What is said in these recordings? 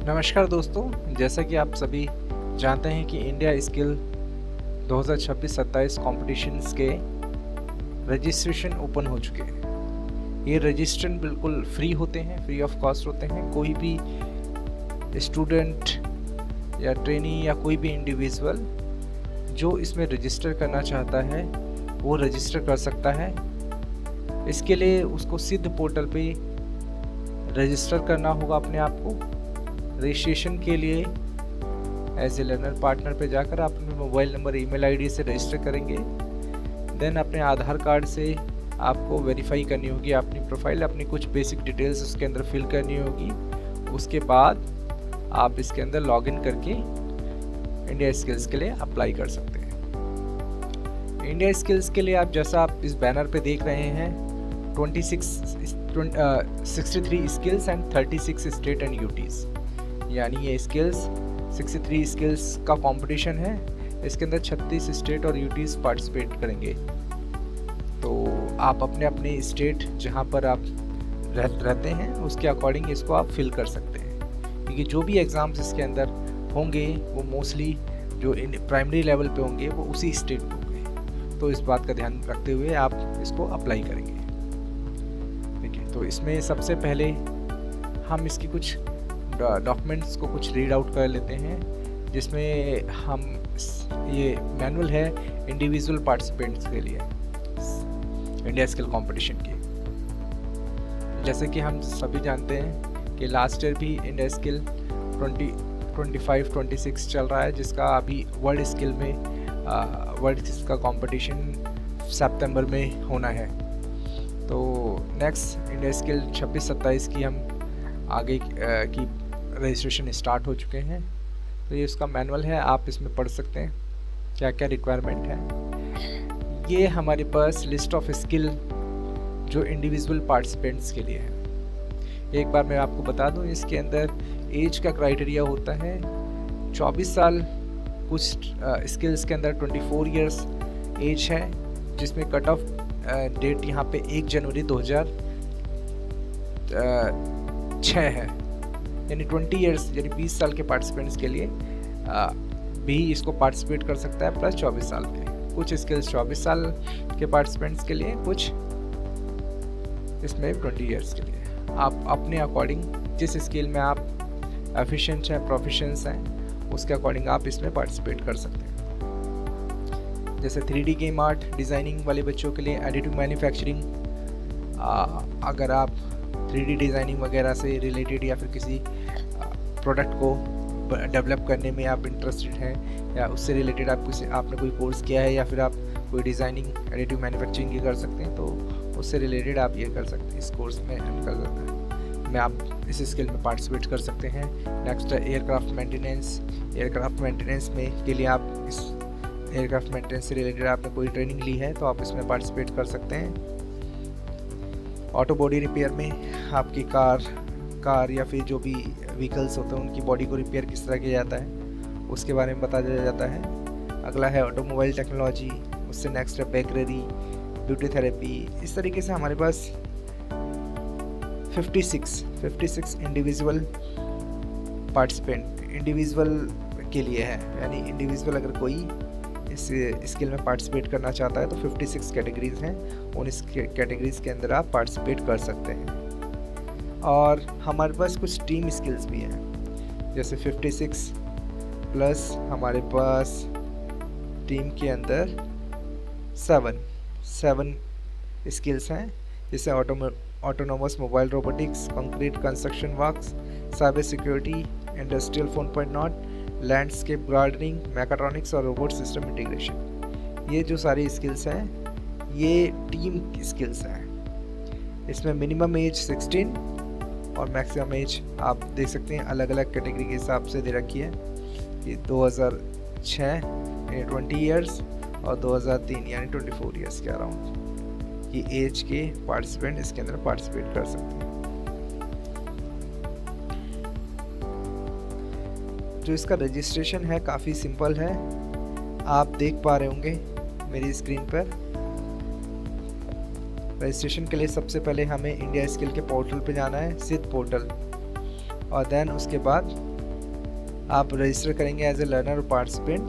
नमस्कार दोस्तों, जैसा कि आप सभी जानते हैं कि इंडिया स्किल 2026-27 कॉम्पिटिशन्स के रजिस्ट्रेशन ओपन हो चुके हैं। ये रजिस्ट्रेशन बिल्कुल फ्री होते हैं, फ्री ऑफ कॉस्ट होते हैं। कोई भी स्टूडेंट या ट्रेनी या कोई भी इंडिविजुअल जो इसमें रजिस्टर करना चाहता है वो रजिस्टर कर सकता है। इसके लिए उसको सिद्ध पोर्टल पे रजिस्टर करना होगा अपने आप को। रजिस्ट्रेशन के लिए एज ए लर्नर पार्टनर पे जाकर आप अपने मोबाइल नंबर, ईमेल आईडी से रजिस्टर करेंगे। देन अपने आधार कार्ड से आपको वेरीफाई करनी होगी अपनी प्रोफाइल, अपनी कुछ बेसिक डिटेल्स उसके अंदर फिल करनी होगी। उसके बाद आप इसके अंदर लॉगिन करके इंडिया स्किल्स के लिए अप्लाई कर सकते हैं। इंडिया स्किल्स के लिए आप जैसा आप इस बैनर पे देख रहे हैं 63 skills and 36 state and UTs, यानी ये स्किल्स 63 स्किल्स का कंपटीशन है। इसके अंदर 36 स्टेट और यूटीज़ पार्टिसिपेट करेंगे। तो आप अपने अपने स्टेट जहाँ पर आप रहते हैं उसके अकॉर्डिंग इसको आप फिल कर सकते हैं, क्योंकि जो भी एग्ज़ाम्स इसके अंदर होंगे वो मोस्टली जो प्राइमरी लेवल पे होंगे वो उसी स्टेट में होंगे। तो इस बात का ध्यान रखते हुए आप इसको अप्लाई करेंगे। ठीक है, तो इसमें सबसे पहले हम इसकी कुछ डॉक्यूमेंट्स को कुछ रीड आउट कर लेते हैं, जिसमें हम ये मैनुअल है इंडिविजुअल पार्टिसिपेंट्स के लिए इंडिया स्किल कंपटीशन की। जैसे कि हम सभी जानते हैं कि लास्ट ईयर भी इंडिया स्किल 2025-26 चल रहा है, जिसका अभी वर्ल्ड स्किल का कंपटीशन सितंबर में होना है। तो नेक्स्ट इंडिया स्किल 26-27 की हम आगे की रजिस्ट्रेशन स्टार्ट हो चुके हैं। तो ये उसका मैनुअल है, आप इसमें पढ़ सकते हैं क्या क्या रिक्वायरमेंट है। ये हमारे पास लिस्ट ऑफ स्किल जो इंडिविजुअल पार्टिसिपेंट्स के लिए है। एक बार मैं आपको बता दूं, इसके अंदर एज का क्राइटेरिया होता है 24 साल। कुछ स्किल्स के अंदर 24 इयर्स एज है, जिसमें कट ऑफ डेट यहाँ पे 1 जनवरी 2006 है, यानी 20 इयर्स यानी 20 साल के पार्टिसिपेंट्स के लिए भी इसको पार्टिसिपेट कर सकता है, प्लस 24 साल के। कुछ स्किल्स 24 साल के पार्टिसिपेंट्स के लिए, कुछ इसमें 20 इयर्स के लिए। आप अपने अकॉर्डिंग जिस स्किल में आप एफिशिएंट हैं, प्रोफिशिएंस हैं, उसके अकॉर्डिंग आप इसमें पार्टिसिपेट कर सकते हैं। जैसे 3D गेम आर्ट डिज़ाइनिंग वाले बच्चों के लिए, एडिटिव मैन्युफैक्चरिंग, अगर आप 3D डिज़ाइनिंग वगैरह से रिलेटेड या फिर किसी प्रोडक्ट को डेवलप करने में आप इंटरेस्टेड हैं या उससे रिलेटेड आपने कोई कोर्स किया है या फिर आप कोई डिज़ाइनिंग, एडिटिव मैन्युफैक्चरिंग की कर सकते हैं, तो उससे रिलेटेड आप ये कर सकते हैं, इस कोर्स में कर सकते हैं में आप इस स्किल में पार्टिसिपेट कर सकते हैं। नेक्स्ट एयरक्राफ्ट मेंटेनेंस में के लिए आप इस एयरक्राफ्ट मेंटेनेंस से रिलेटेड आपने कोई ट्रेनिंग ली है तो आप इसमें पार्टिसिपेट कर सकते हैं। ऑटो बॉडी रिपेयर में आपकी कार या फिर जो भी व्हीकल्स होते हैं उनकी बॉडी को रिपेयर किस तरह किया जाता है उसके बारे में बताया जाता है। अगला है ऑटोमोबाइल टेक्नोलॉजी, उससे नेक्स्ट है बेकरी, ब्यूटी थेरेपी। इस तरीके से हमारे पास 56 इंडिविजुअल पार्टिसिपेंट इंडिविजुअल के लिए है, यानी इंडिविजुअल अगर कोई इस स्किल में पार्टिसिपेट करना चाहता है तो 56 कैटेगरीज हैं, उन इस कैटेगरीज के अंदर आप पार्टिसिपेट कर सकते हैं। और हमारे पास कुछ टीम स्किल्स भी हैं, जैसे 56 प्लस हमारे पास टीम के अंदर 7 स्किल्स हैं, जैसे autonomous mobile robotics, concrete construction works, cyber security, industrial 4.0, landscape gardening, mechatronics और रोबोट सिस्टम इंटीग्रेशन। ये जो सारी स्किल्स हैं ये टीम स्किल्स हैं। इसमें मिनिमम एज 16 और मैक्सिमम एज आप देख सकते हैं अलग अलग कैटेगरी के हिसाब से दे रखी है। ये 2006 यानी 20 ईयर्स और 2003 यानी 24 ईयर्स के अराउंड की एज के पार्टिसिपेंट इसके अंदर पार्टिसिपेट कर सकते हैं। जो इसका रजिस्ट्रेशन है काफ़ी सिंपल है, आप देख पा रहे होंगे मेरी स्क्रीन पर। रजिस्ट्रेशन के लिए सबसे पहले हमें इंडिया स्किल के पोर्टल पे जाना है, सिद्ध पोर्टल, और देन उसके बाद आप रजिस्टर करेंगे एज ए लर्नर और पार्टिसिपेंट।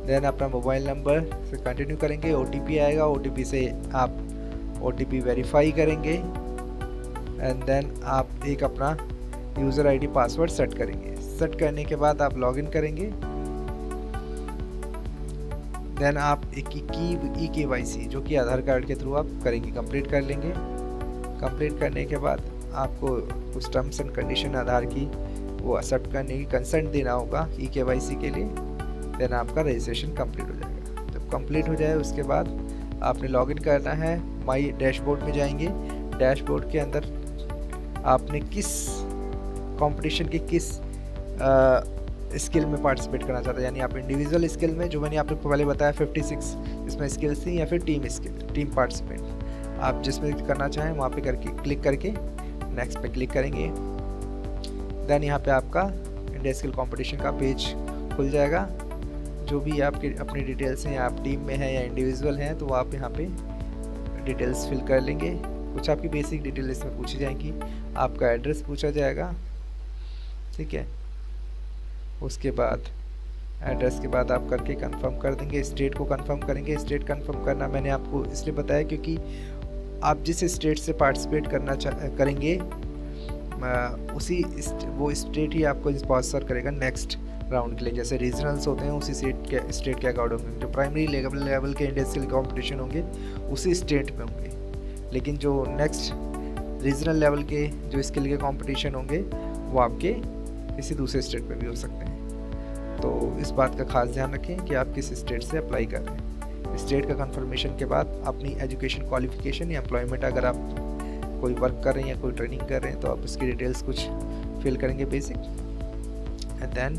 देन अपना मोबाइल नंबर से कंटिन्यू करेंगे, OTP आएगा, OTP से आप OTP वेरीफाई करेंगे एंड देन आप एक अपना यूज़र ID पासवर्ड सेट करेंगे। सेट करने के बाद आप लॉगिन करेंगे। देन आप एक eKYC जो कि आधार कार्ड के थ्रू आप करेंगे, कंप्लीट कर लेंगे। कंप्लीट करने के बाद आपको कुछ टर्म्स एंड कंडीशन आधार की वो एक्सेप्ट करने की कंसेंट देना होगा eKYC के लिए। देन आपका रजिस्ट्रेशन कंप्लीट हो जाएगा। जब कंप्लीट हो जाए उसके बाद आपने लॉगिन करना है, माई डैशबोर्ड में जाएंगे। डैशबोर्ड के अंदर आपने किस कंपटीशन के किस स्किल में पार्टिसिपेट करना चाहते हैं, यानी आप इंडिविजुअल स्किल में, जो मैंने आपको पहले बताया 56 इसमें स्किल्स थी, या फिर टीम स्किल, टीम पार्टिसिपेंट, आप जिसमें करना चाहें वहाँ पे करके क्लिक करके नेक्स्ट पे क्लिक करेंगे। देन यहाँ पे आपका इंडिया स्किल कंपटीशन का पेज खुल जाएगा। जो भी आपकी अपनी डिटेल्स हैं, आप टीम में हैं या इंडिविजुअल हैं, तो आप यहाँ पे डिटेल्स फिल कर लेंगे। कुछ आपकी बेसिक डिटेल इसमें पूछी जाएंगी, आपका एड्रेस पूछा जाएगा, ठीक है। उसके बाद एड्रेस के बाद आप करके कंफर्म कर देंगे। स्टेट को कंफर्म करेंगे। स्टेट कंफर्म करना मैंने आपको इसलिए बताया क्योंकि आप जिस स्टेट से पार्टिसिपेट करना करेंगे वो स्टेट ही आपको स्पॉन्सर करेगा नेक्स्ट राउंड के लिए। जैसे रीजनल्स होते हैं उसी स्टेट के अकॉर्डिंग होंगे, जो प्राइमरी लेवल के इंडिया स्किल कॉम्पिटिशन होंगे उसी स्टेट में होंगे, लेकिन जो नेक्स्ट रीजनल लेवल के जो स्किल के कंपटीशन होंगे वो आपके किसी दूसरे स्टेट में भी हो सकते हैं। तो इस बात का खास ध्यान रखें कि आप किस स्टेट से अप्लाई कर रहे हैं। स्टेट का कंफर्मेशन के बाद अपनी एजुकेशन क्वालिफिकेशन या एम्प्लॉयमेंट, अगर आप कोई वर्क कर रहे हैं या कोई ट्रेनिंग कर रहे हैं तो आप उसकी डिटेल्स कुछ फिल करेंगे बेसिक। एंड देन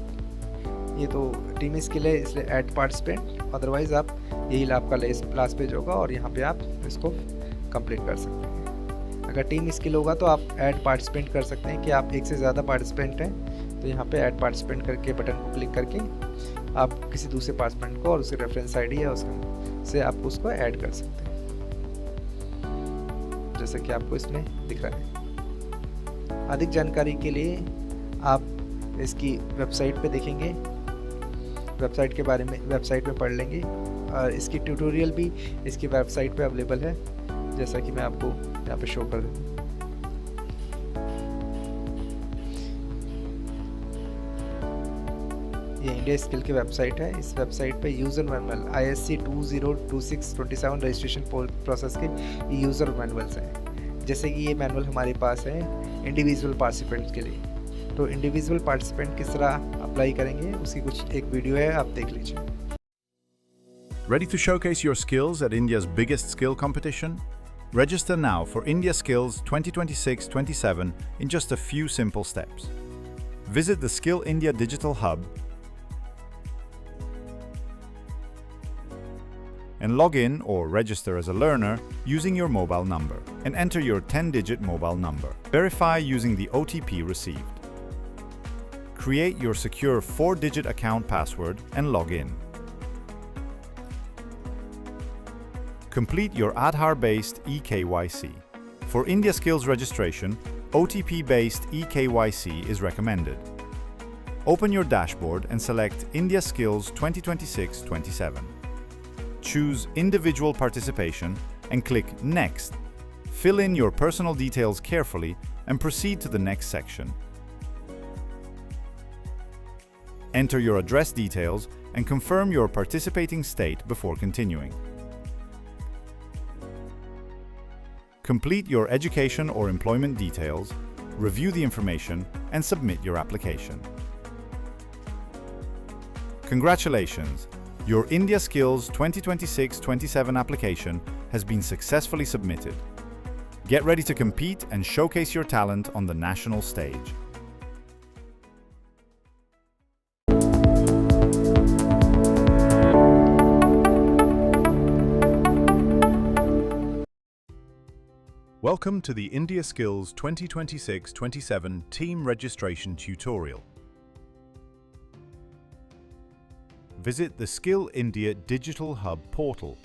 ये तो टीम स्किल है इसलिए ऐड पार्टिसिपेंट, अदरवाइज़ आप यही आपका लास्ट पेज होगा और यहाँ पे आप इसको कंप्लीट कर सकते हैं। अगर टीम स्किल होगा तो आप ऐड पार्टिसिपेंट कर सकते हैं कि आप एक से ज़्यादा पार्टिसिपेंट हैं, तो यहाँ पे ऐड पार्टिसिपेंट करके बटन को क्लिक करके आप किसी दूसरे पार्टिसिपेंट को और उसके रेफरेंस ID है उसका से आप उसको ऐड कर सकते हैं, जैसा कि आपको इसमें दिख रहा है। अधिक जानकारी के लिए आप इसकी वेबसाइट पे देखेंगे, वेबसाइट के बारे में वेबसाइट में पढ़ लेंगे, और इसकी ट्यूटोरियल भी इसकी वेबसाइट पे अवेलेबल है, जैसा कि मैं आपको यहाँ पे शो कर दूँ। ये इंडिया स्किल की वेबसाइट है। इस वेबसाइट पे user manual ISC 2026-27 registration process के यूज़र मैनुअल्स हैं। जैसे कि ये मैनुअल हमारे पास है इंडिविजुअल पार्टिसिपेंट्स के लिए, तो इंडिविजुअल पार्टिसिपेंट किस तरह अप्लाई करेंगे उसकी कुछ एक वीडियो है, आप देख लीजिए। Ready to showcase your skills at India's biggest skill competition? Register now for India Skills 2026-27 in just a few simple steps. Visit the Skill India Digital Hub and log in or register as a learner using your mobile number and enter your 10-digit mobile number. Verify using the OTP received. Create your secure 4-digit account password and log in. Complete your Aadhaar-based eKYC. For India Skills registration, OTP-based eKYC is recommended. Open your dashboard and select India Skills 2026-27. Choose Individual Participation and click Next. Fill in your personal details carefully and proceed to the next section. Enter your address details and confirm your participating state before continuing. Complete your education or employment details, review the information, and submit your application. Congratulations! Your India Skills 2026-27 application has been successfully submitted. Get ready to compete and showcase your talent on the national stage. Welcome to the India Skills 2026-27 Team Registration Tutorial. Visit the Skill India Digital Hub portal.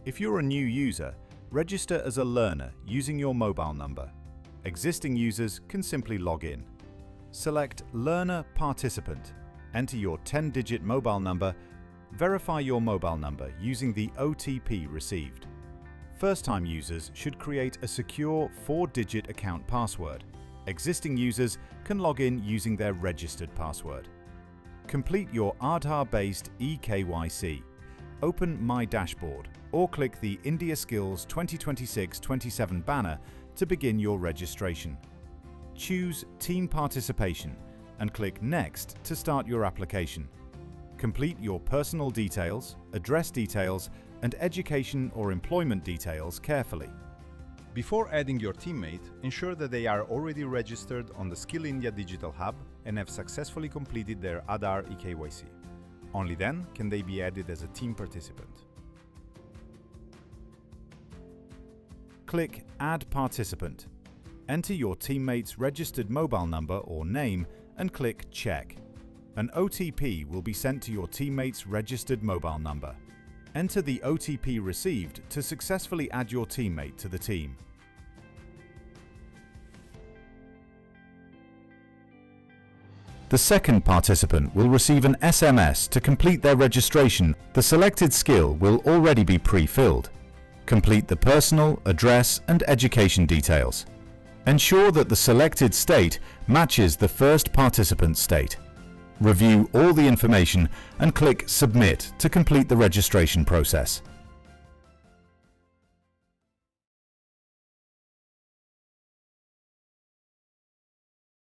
If you're a new user, register as a learner using your mobile number. Existing users can simply log in. Select Learner Participant. Enter your 10-digit mobile number. Verify your mobile number using the OTP received. First-time users should create a secure 4-digit account password. Existing users can log in using their registered password. Complete your Aadhaar-based eKYC. Open My Dashboard or click the India Skills 2026-27 banner to begin your registration. Choose Team Participation and click Next to start your application. Complete your personal details, address details, and education or employment details carefully. Before adding your teammate, ensure that they are already registered on the Skill India Digital Hub and have successfully completed their Aadhaar eKYC. Only then can they be added as a team participant. Click Add Participant. Enter your teammate's registered mobile number or name and click Check. An OTP will be sent to your teammate's registered mobile number. Enter the OTP received to successfully add your teammate to the team. The second participant will receive an SMS to complete their registration. The selected skill will already be pre-filled. Complete the personal, address, and education details. Ensure that the selected state matches the first participant's state. Review all the information and click Submit to complete the registration process.